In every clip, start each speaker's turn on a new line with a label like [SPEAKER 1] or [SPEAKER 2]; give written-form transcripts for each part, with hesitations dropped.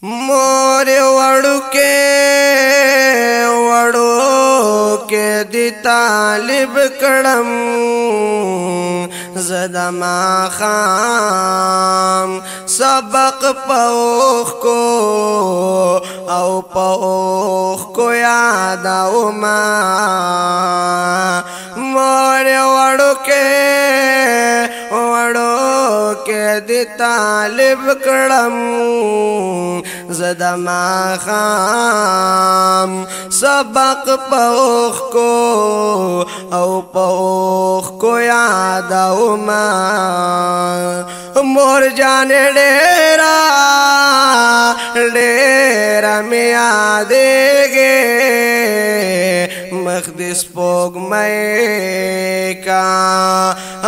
[SPEAKER 1] मोर वड़ो के दी तालिब कड़म ज़दमा खाम सबक पौख को औ पौख को याद मा मोर वड़ो के दी तालिब कड़म ज़दमा खाम सबक पौख को औ पौख को याद मा मोर जाने डेरा में यादेगे मखदिस पोग मैं का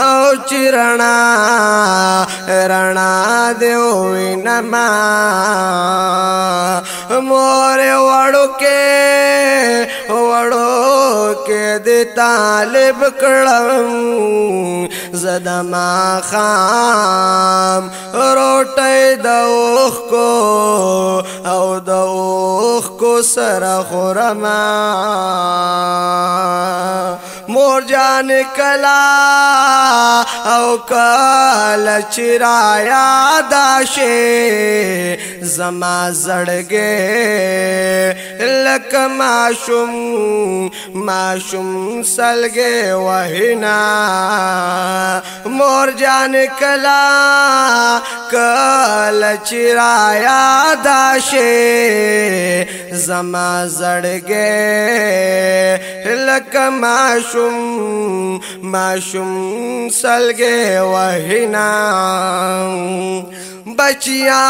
[SPEAKER 1] औ चिरणा रणा देवी नमा मोरे वड़ो के दे तालिब कड़म ज़दमा खाम रोटे दौख को औ दौख को सर खुरमा मोर जान कला औ कल चिराया दाशे जमा जड़गे लक माशुम सलगे वहीना मोर जान कला कल चिराया दाशे जमा जड़गे लक माशुम सलगे वहीना बचिया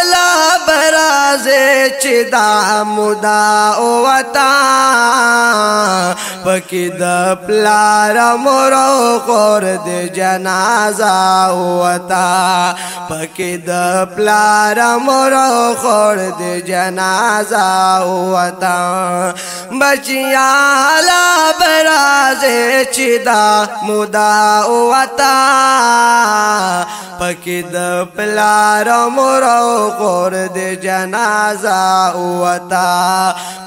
[SPEAKER 1] ला बराजे चिदा मुदा ओवता पकिद प्लारा मोरो कोर दे जनाजा ओवता पकिद प्लारा मोरो कोर दे जनाजा ओवता बचिया ला बराजे चिदा मुदा ओवता पकिद प्लारा मोरो कोर दे जनाजा उवता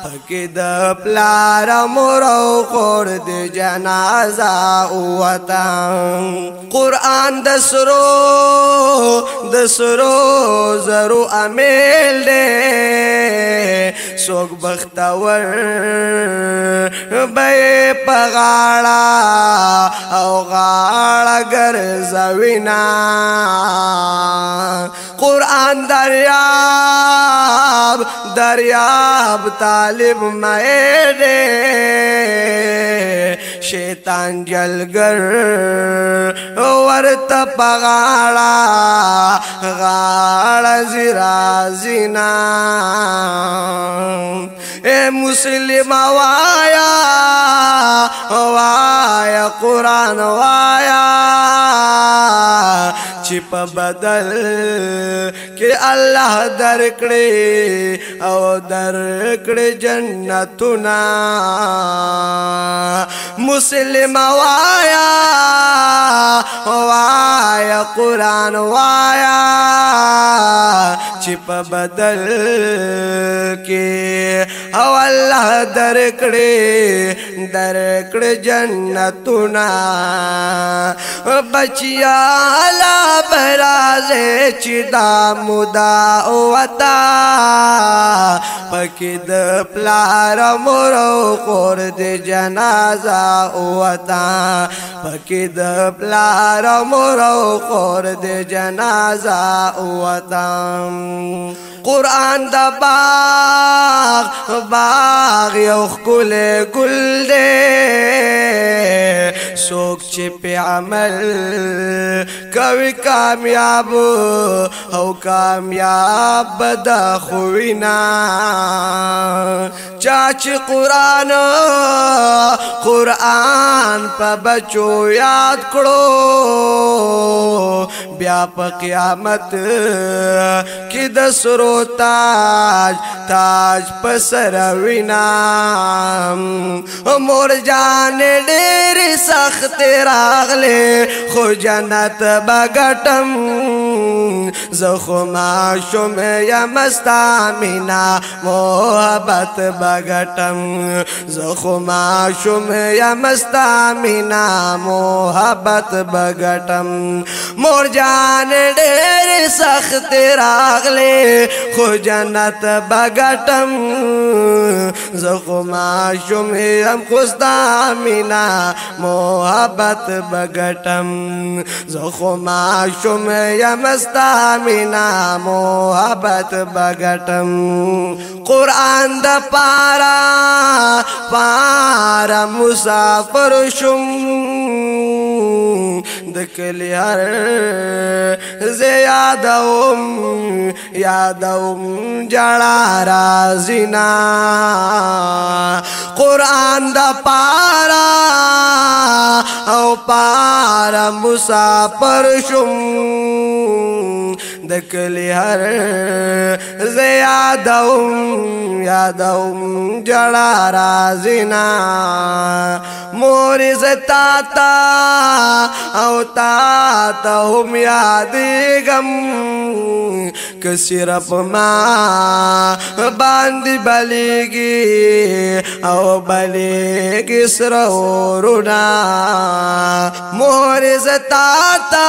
[SPEAKER 1] पकिद प्लारा मोरो कोर दे जनाजा उवता कुरान दसरो जरू अमेल दे सोग बख्तवर बे पगाड़ा औ गाड़ा गर जवीना कुरान दरियाब तालिब मेरे शैतान जलगर वर्त पगाड़ा गाड़ा जिराजिना ए मुस्लिम वाया कुरान वाया छिप बदल के अल्लाह दरकड़े औ दरकड़े जन्नतुना मुस्लिम वाया कुरान वाया छिप बदल के औ अल्लाह दरकड़े जन्नतुना बचिया ला बराजे चिदा मुदा ओवता पकिद प्लारा मोरो कोर दे जनाजा ओवता पकिद प्लारा मोरो कोर दे जनाजा ओवता कुरान दा बाग यौख कुले गुल दे सोक पे अमल कवि कामयाब हो कामयाब बदा खुविना चाच कुरान पर बचो याद करो ब्याप क़यामत की दसरो ताज पसरविना मोर जाने डेर सख्त रागले खो जन्नत बगटम زخو معشوم یا مستامینا محبت بگٹم زخو معشوم یا مستامینا محبت بگٹم مور جان ډېر سخت راغلے خو جنت بگٹم زخو معشوم یا مستامینا محبت بگٹم زخو معشوم یا مستامینا محبت بگٹم قرآن دا پارا مسافر شم دکلی ہر یادوم جڑا رازینا قرآن دا پارا مسافر شم دکلی ہر یادوم جڑا رازینا موری زتاتا او تاتا ہم یادگم کسی رب ما باندی بلیگی او بلیگی سرورونا موری زتاتا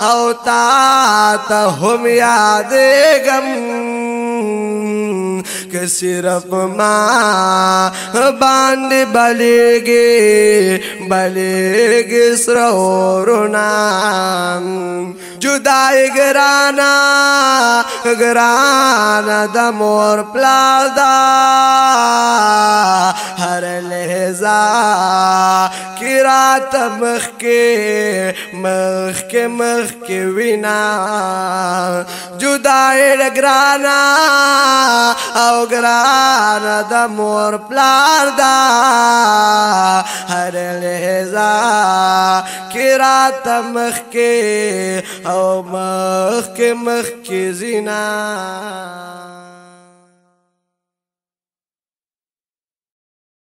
[SPEAKER 1] او تاتا ہم یادگم کسی رب ما باندی بلیگی سرورونا جدائی گرانا دا مور پلادا ہر لحظہ کی رات مخ کے وینا جدائی گرانا او گرانا دا مور پلادا ہر لحظہ کی رات مخ کے او مخ کے زینا